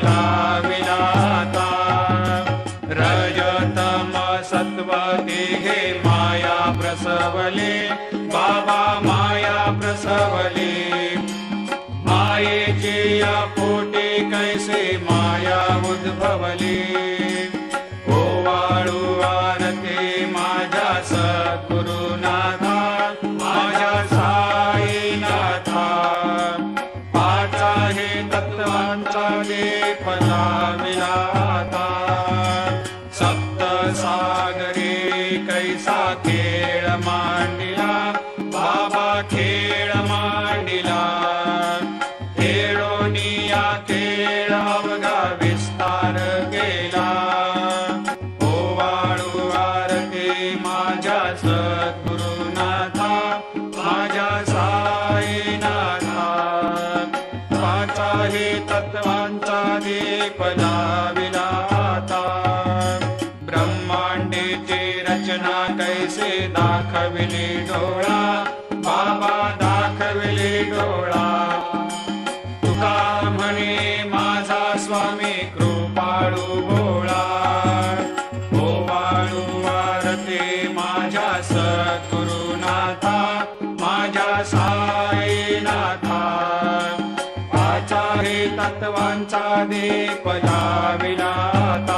पदाविलाता रजतम सत्व तिघे माया प्रसवले बाबा माया प्रसवले मायेचे या पोटे कैसे माया उद्भवली ओवाळू आरती माझ्या सद्गुरुनाथा माझ्या साईनाथा पाच आहे तत्वांचा लेप लाविलाता सप्त सागरे कैसा खेळ मांडिला बाबा खेळ मांडिला खेळोनिया खेळ अवघा विस्तार केला ओवाळू आरती माझ्या सद्गुरुनाथा माझ्या साईनाथा पाच आहे तत्वांचा दीप लाविलाता ब्रह्मांडेची रचना कैसे दाखविली डोळा बाबा दाखविली डोळा तुका म्हणे माझा स्वामी कृपाळू भोळा ओवाळू आरती माझ्या सद्गुरुनाथा माझ्या साईनाथा पाच आहे तत्वांचा दीप लाविलाता